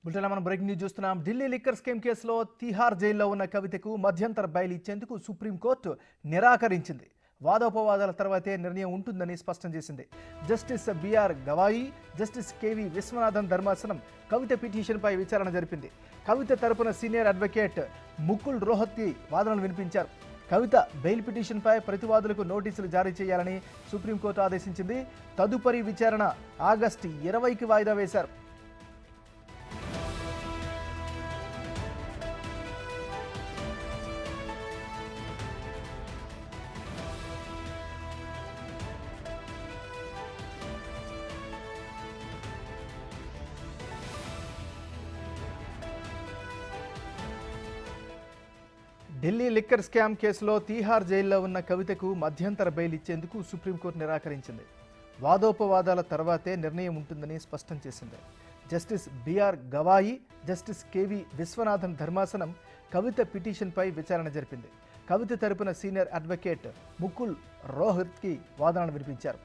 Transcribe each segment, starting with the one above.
బులెటిన్లో మనం breaking news చూస్తున్నాం. ఢిల్లీ లిక్కర్ స్కామ్ కేసులో తిహార్ జైల్లో ఉన్న కవితకు మధ్యంతర బెయిల్ ఇచ్చేందుకు సుప్రీంకోర్టు నిరాకరించింది. వాదోపవాదాల తర్వాతే నిర్ణయం ఉంటుందని స్పష్టం చేసింది. Justice B R Gavai, justice K V Viswanathan ధర్మాసనం కవిత పిటిషన్పై విచారణ జరిపింది. కవిత తరపున సీనియర్ అడ్వకేట్ ముకుల్ రోహత్గి వాదనలు వినిపించారు. కవిత బెయిల్ పిటిషన్పై ప్రతివాదులకు నోటీసులు జారీ చేయాలని సుప్రీంకోర్టు ఆదేశించింది. తదుపరి విచారణ ఆగస్టు 20కి వాయిదా వేశారు. ఢిల్లీ లిక్కర్ స్కామ్ కేసులో తీహార్ జైల్లో ఉన్న కవితకు మధ్యంతర బెయిల్ ఇచ్చేందుకు సుప్రీంకోర్టు నిరాకరించింది. వాదోపవాదాల తర్వాతే నిర్ణయం ఉంటుందని స్పష్టం చేసింది. Justice B R Gavai, justice K V Viswanathan ధర్మాసనం కవిత పిటిషన్పై విచారణ జరిపింది. కవిత తరపున సీనియర్ అడ్వకేట్ ముకుల్ రోహత్గి వాదనలు వినిపించారు.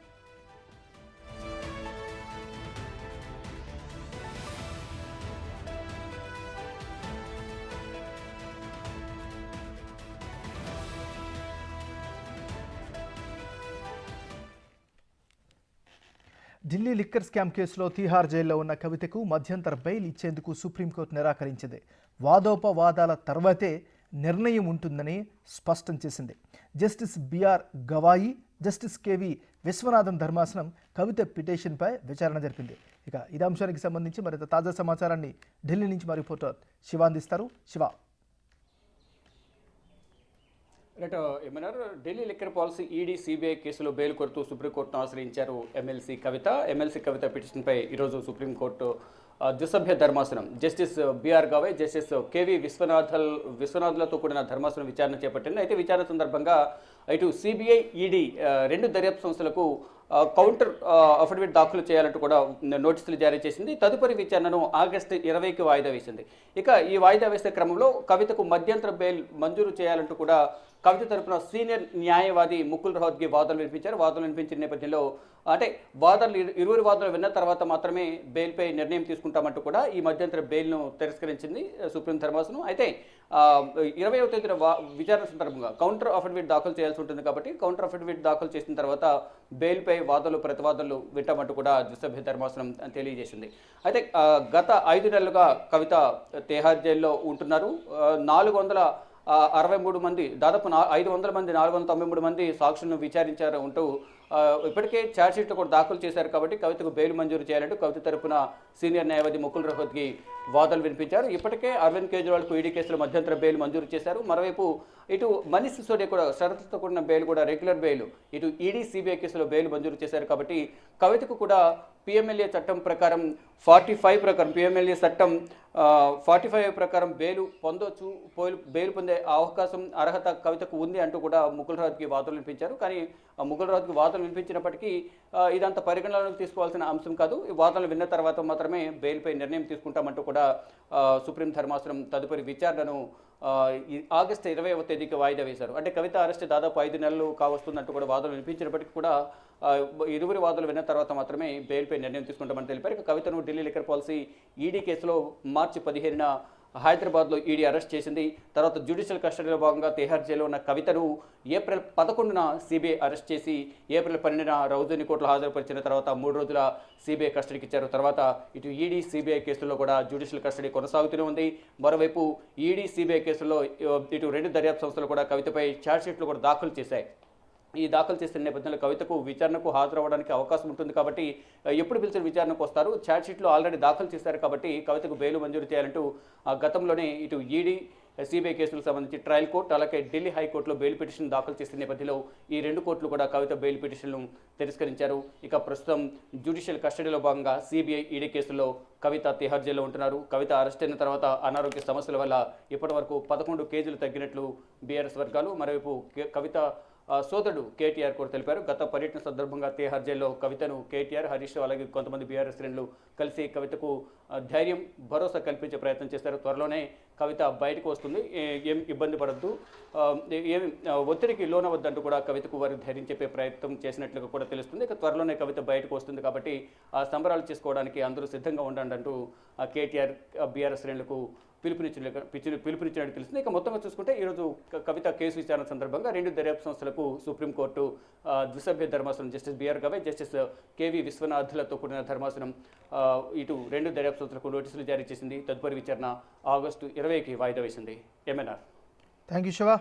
ఢిల్లీ లిక్కర్ స్కామ్ కేసులో తీహార్ జైల్లో ఉన్న కవితకు మధ్యంతర బెయిల్ ఇచ్చేందుకు సుప్రీంకోర్టు నిరాకరించింది. వాదోపవాదాల తర్వాతే నిర్ణయం ఉంటుందని స్పష్టం చేసింది. Justice B R Gavai, justice K V Viswanathan ధర్మాసనం కవిత పిటిషన్పై విచారణ జరిపింది. ఇక ఇదే అంశానికి సంబంధించి మరింత తాజా సమాచారాన్ని ఢిల్లీ నుంచి మా రిపోర్టర్ శివ అందిస్తారు. శివ. రైట్ ఏమన్నారు, Delhi liquor policy ED CBI కేసులో బెయిల్ కోరుతూ సుప్రీంకోర్టును ఆశ్రయించారు ఎమ్మెల్సీ కవిత పిటిషన్పై ఈరోజు సుప్రీంకోర్టు ద్విసభ్య ధర్మాసనం justice BR Gavai, justice KV విశ్వనాథ్లతో కూడిన ధర్మాసనం విచారణ చేపట్టింది. అయితే విచారణ సందర్భంగా ఇటు సిబిఐ, ఈడీ రెండు దర్యాప్తు సంస్థలకు కౌంటర్ అఫిడవిట్ దాఖలు చేయాలంటూ కూడా నోటీసులు జారీ చేసింది. తదుపరి విచారణను ఆగస్టు 20కి వాయిదా వేసింది. ఇక ఈ వాయిదా వేసే క్రమంలో కవితకు మధ్యంతర బెయిల్ మంజూరు చేయాలంటూ కూడా కవిత తరపున సీనియర్ న్యాయవాది ముకుల్ రోహత్గి వాదనలు వినిపించారు. వాదనలు వినిపించిన నేపథ్యంలో అంటే ఇరువురి వాదనలు విన్న తర్వాత మాత్రమే బెయిల్పై నిర్ణయం తీసుకుంటామంటూ కూడా ఈ మధ్యంతర బెయిల్ను తిరస్కరించింది సుప్రీం ధర్మాసనం. అయితే 20వ తేదీన విచారణ సందర్భంగా కౌంటర్ అఫిడవిట్ దాఖలు చేయాల్సి ఉంటుంది కాబట్టి కౌంటర్ అఫిడవిట్ దాఖలు చేసిన తర్వాత బెయిల్పై వాదనలు ప్రతివాదనలు వింటామంటూ కూడా ద్విసభ్య ధర్మాసనం తెలియజేసింది. అయితే గత 5 నెలలుగా కవిత తిహార్ జైల్లో ఉంటున్నారు. 463 మంది, దాదాపు 500 మంది, 493 మంది సాక్షులను విచారించారు ఉంటూ ఇప్పటికే ఛార్జ్షీట్లు కూడా దాఖలు చేశారు. కాబట్టి కవితకు బెయిల్ మంజూరు చేయాలంటూ కవిత తరపున సీనియర్ న్యాయవాది ముకుల్ రోహత్గి వాదనలు వినిపించారు. ఇప్పటికే అరవింద్ కేజ్రీవాల్కు ఈడీ కేసులో మధ్యంతర బెయిల్ మంజూరు చేశారు. మరోవైపు ఇటు మనీష్ సిసోడియా కూడా షరతులతో కూడిన బెయిల్ కూడా రెగ్యులర్ బెయిల్, ఇటు ఈడీ సిబిఐ కేసులో బెయిల్ మంజూరు చేశారు. కాబట్టి కవితకు కూడా పిఎంఎల్ఏ చట్టం ప్రకారం 45 ప్రకారం పిఎంఎల్ఏ చట్టం 45 ప్రకారం బెయిల్ పొందొచ్చు, బెయిల్ పొందే అవకాశం అర్హత కవితకు ఉంది అంటూ కూడా ముకుల్ రోహత్గి వాదనలు వినిపించారు. కానీ ముకుల్ రోహత్గి వాదనలు వినిపించినప్పటికీ ఇదంతా పరిగణనలోకి తీసుకోవాల్సిన అంశం కాదు. ఈ వాదనలు విన్న తర్వాత మాత్రమే బెయిల్పై నిర్ణయం తీసుకుంటామంటూ కూడా సుప్రీం ధర్మాసనం తదుపరి విచారణను ఆగస్టు 20వ తేదీకి వాయిదా వేశారు. అంటే కవిత అరెస్ట్ దాదాపు 5 నెలలు కావస్తుందంటూ కూడా వాదనలు వినిపించినప్పటికీ కూడా ఇరువురి వాదనలు విన్న తర్వాత మాత్రమే బెయిల్పై నిర్ణయం తీసుకుంటామని తెలిపారు. కవితను ఢిల్లీ లిక్కర్ పాలసీ ఈడీ కేసులో మార్చి 15న హైదరాబాద్లో ఈడీ అరెస్ట్ చేసింది. తర్వాత జ్యుడిషియల్ కస్టడీలో భాగంగా తిహార్ జైల్లో ఉన్న కవితను ఏప్రిల్ 11న సిబిఐ అరెస్ట్ చేసి ఏప్రిల్ 12న రౌజని కోర్టులో హాజరుపరిచిన తర్వాత 3 రోజుల సిబిఐ కస్టడీకి ఇచ్చారు. తర్వాత ఇటు ఈడీ సిబిఐ కేసుల్లో కూడా జ్యుడిషియల్ కస్టడీ కొనసాగుతూనే ఉంది. మరోవైపు ఈడీ సిబిఐ కేసుల్లో ఇటు రెండు దర్యాప్తు సంస్థలు కూడా కవితపై ఛార్జ్షీట్లు కూడా దాఖలు చేశాయి. ఈ దాఖలు చేసిన నేపథ్యంలో కవితకు విచారణకు హాజరవ్వడానికి అవకాశం ఉంటుంది. కాబట్టి ఎప్పుడు పిలిచిన విచారణకు వస్తారు, ఛార్జ్షీట్లు ఆల్రెడీ దాఖలు చేశారు. కాబట్టి కవితకు బెయిల్ మంజూరు చేయాలంటూ గతంలోనే ఇటు ఈడీ సిబిఐ కేసులకు సంబంధించి ట్రయల్ కోర్టు అలాగే ఢిల్లీ హైకోర్టులో బెయిల్ పిటిషన్ దాఖలు చేసిన నేపథ్యంలో ఈ రెండు కోర్టులు కూడా కవిత బెయిల్ పిటిషన్ను తిరస్కరించారు. ఇక ప్రస్తుతం జ్యుడిషియల్ కస్టడీలో భాగంగా సిబిఐ ఈడీ కేసులో కవిత తిహార్ జైల్లో ఉంటున్నారు. కవిత అరెస్ట్ అయిన తర్వాత అనారోగ్య సమస్యల వల్ల ఇప్పటి వరకు 11 కేజీలు తగ్గినట్లు బీఆర్ఎస్ వర్గాలు, మరోవైపు కవిత సోదరుడు కేటీఆర్ కూడా తెలిపారు. గత పర్యటన సందర్భంగా తిహార్ జైల్లో కవితను కేటీఆర్, హరీష్ రావు అలాగే కొంతమంది బీఆర్ఎస్ శ్రేణులు కలిసి కవితకు ధైర్యం, భరోసా కల్పించే ప్రయత్నం చేశారు. త్వరలోనే కవిత బయటకు వస్తుంది, ఏం ఇబ్బంది పడద్దు, ఏం ఒత్తిడికి లోనవద్దంటూ కూడా కవితకు వారికి ధైర్యం చెప్పే ప్రయత్నం చేసినట్లుగా కూడా తెలుస్తుంది. ఇక త్వరలోనే కవిత బయటకు వస్తుంది కాబట్టి ఆ సంబరాలు చేసుకోవడానికి అందరూ సిద్ధంగా ఉండండి అంటూ కేటీఆర్ బీఆర్ఎస్ శ్రేణులకు పిలుపునిచ్చినట్టు తెలుస్తుంది. ఇక మొత్తంగా చూసుకుంటే ఈరోజు కవిత కేసు విచారణ సందర్భంగా 2 దర్యాప్తు సంస్థలకు సుప్రీంకోర్టు ద్విసభ్య ధర్మాసనం justice BR Gavai, justice KV విశ్వనాథ్లతో కూడిన ధర్మాసనం ఇటు 2 దర్యాప్తు సంస్థలకు నోటీసులు జారీ చేసింది. తదుపరి విచారణ ఆగస్టు 20కి వాయిదా వేసింది. ఎంఎన్ఆర్. Thank you Shiva.